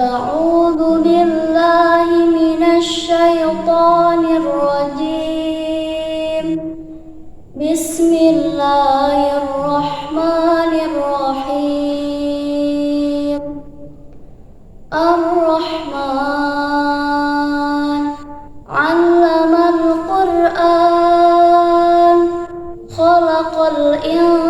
أعوذ بالله من الشيطان الرجيم. بسم الله الرحمن الرحيم. الرحمن علم القرآن خلق الإنسان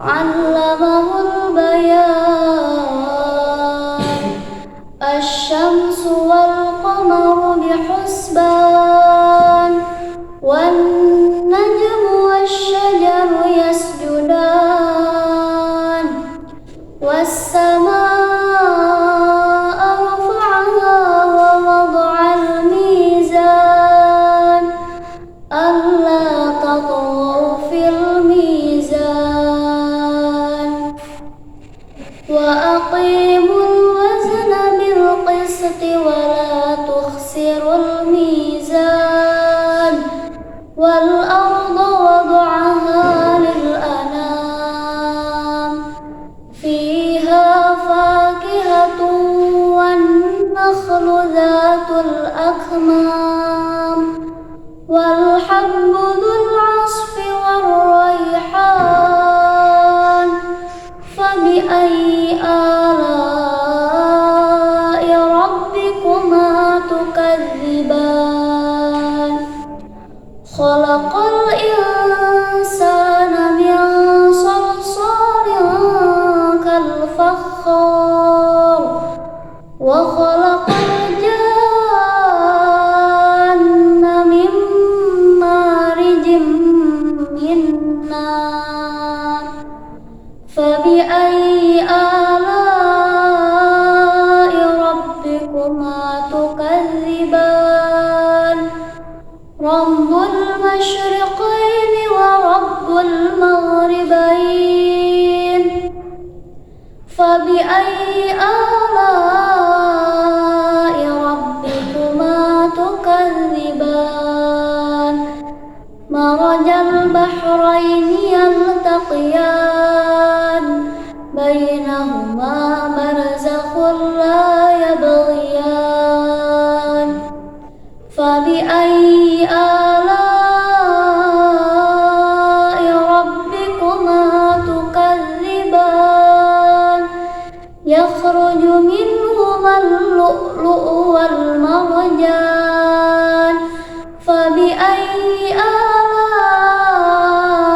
علمه البيان. الشمس والقمر بحسبان والنجم والشجر يسجدان والسماء رفعها ووضع الميزان ألا تطغوا في الميزان وأقيموا الوزن بالقسط ولا تخسروا الميزان والأرض وضعها للأنام فيها فاكهة والنخل ذات الأكمام والحب ذو العصف والريحان فبأي آلاء ربكما تكذبان خلق الإنسان من صلصال كالفخار وخلق الجن من مارج من نار فبأي آلاء ربكما تكذبان رب المشرقين ورب المغربين فبأي آلاء ربكما تكذبان مرج البحرين يلتقيان بينهما برزخ لا يبغيان فبأي آلاء ربكما تكذبان يخرج منهما اللؤلؤ والمرجان فبأي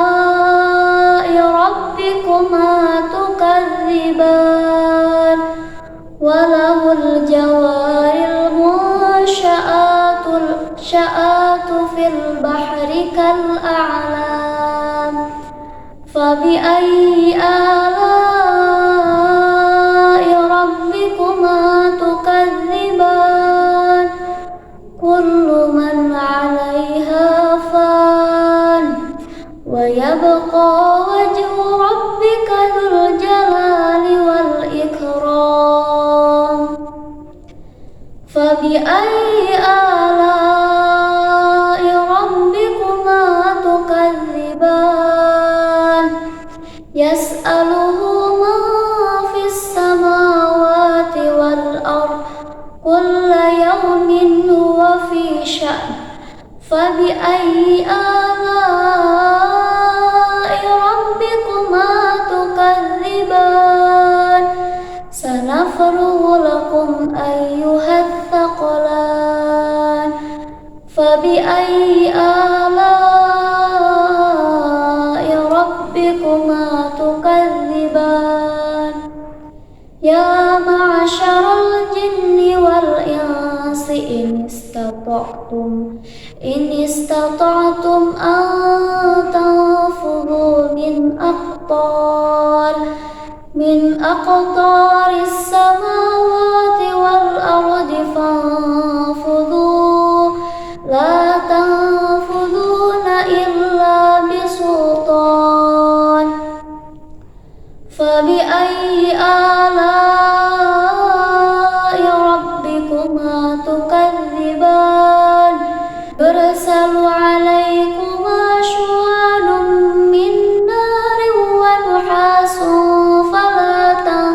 آلاء ربكما تكذبان وله الجوار المنشآت في البحر كالأعلام فبأي آلاء ربكما تكذبان كل من عليها فان ويبقى وجه ربك ذو الجلال والإكرام فبأي آلاء ربكما تكذبان يسأله من في السماوات والأرض كل يوم هو في شأن فبأي آلاء ربكما تكذبان سنفرغ لكم أيها الثقلان فبأي آلاء ربكما تكذبان يا معشر الجن والإنس إن استطعتم أن تنفذوا من أقطار السماوات والأرض فانفذوا لا تنفذون إلا بسلطان فبأي آلاء ربكما تكذبان يرسل عليكما شواظ من نار ونحاس فلا تنفذان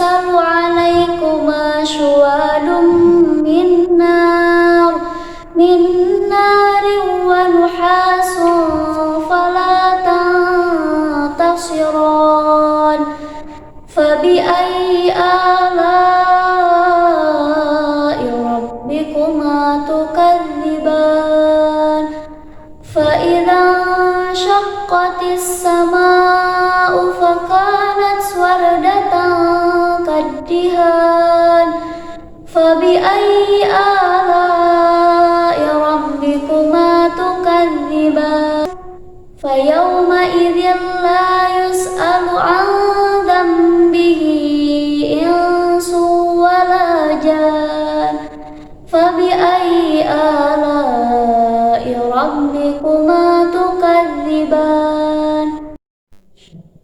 يرسل عليكما شواظ من نار ونحاس فلا تنتصران فبأي آلاء ربكما تكذبان فإذا انشقت السماء فكانت وردة كالدهان فبأي آلاء ربكما تكذبان فيومئذ لا يسأل عن ذنبه إنس ولا جان فبأي آلاء ربكما تكذبان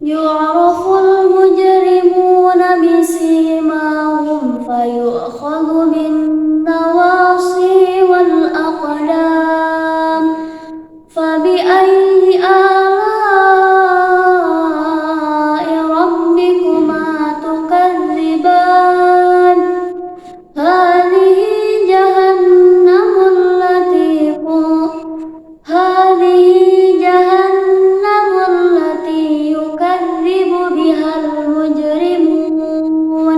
يعرف المجرمون بسيماهم فيؤخذ بالنواصي والأقدام فبأي آلاء ربكما تكذبان هذه جهنم التي يكذب بها المجرمون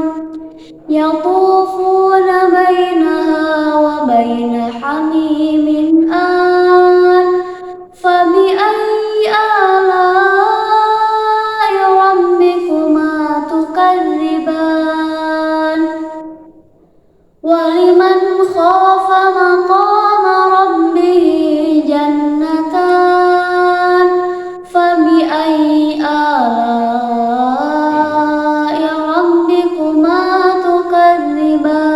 يطوفون بينها وبين حميم آن فبأي آلاء ربكما تكذبان ولمن خاف مقام ربه جنتان فبأي آلاء ربكما تكذبان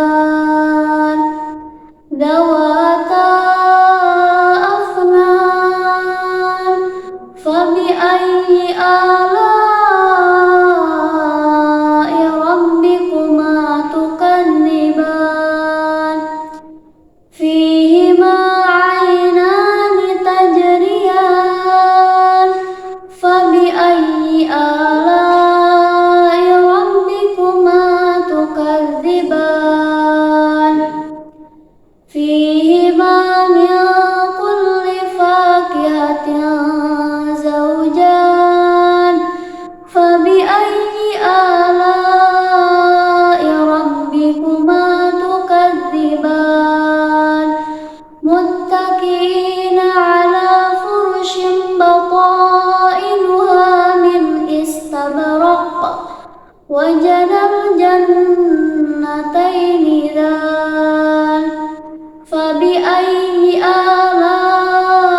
ذواتا أفنان فبأي آلاء ربكما تكذبان فيهما عينان تجريان فبأي آلاء ربكما تكذبان فيهما من كل فاكهة زوجان فبأي آلاء ربكما تكذبان متكئين على فرش بطائنها من استبرق وجنى الجنتين دان فبأي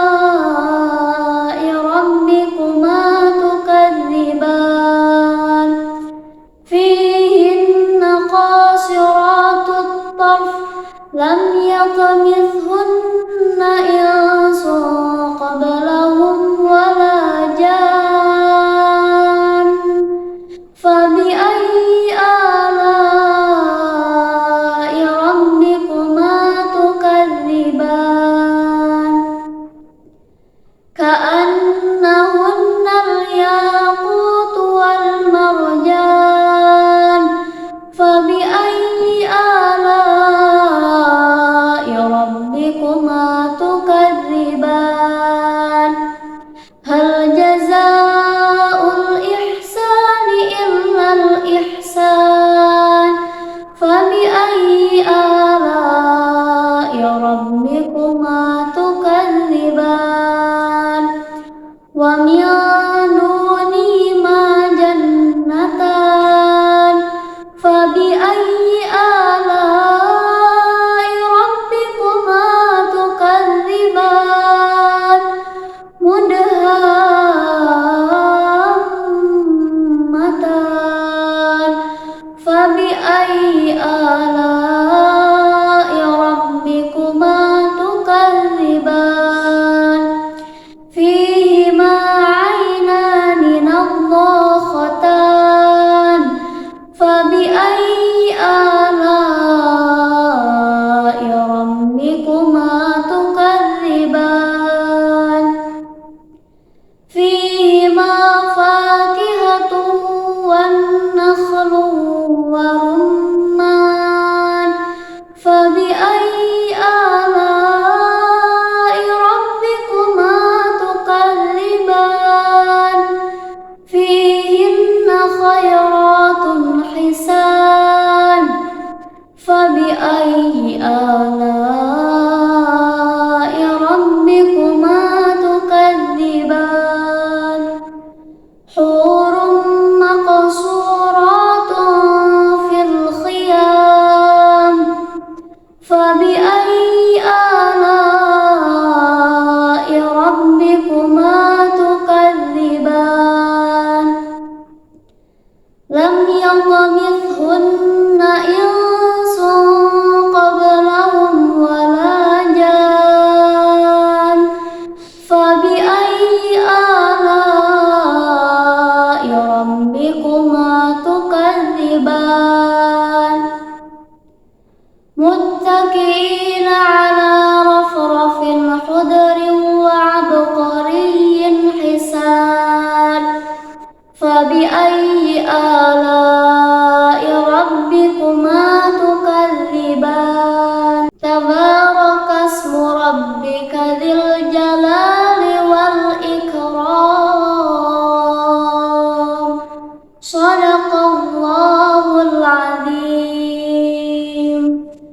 آلاء ربكما تكذبان فيهن قاصرات الطرف لم يطمثهن إنس قبلهم ولا جان فبأي آلاء ربكما تكذبان كأنهن الياقوت والمرجان فبأي آلاء ربكما تكذبان هل جزاء الإحسان إلا الإحسان فبأي آلاء ربكما تكذبان ومن دونهما جنتان فبأي آلاء ربكما تكذبان مدهامتان فبأي آلاء ربكما تكذبان فيهما عينان نضاختان فبأي آلاء ربكما تكذبان فيهما فاكهة والنخل متكئين على رفرف خضر وعبقري حسان فبأي آلاء ربكما تكذبان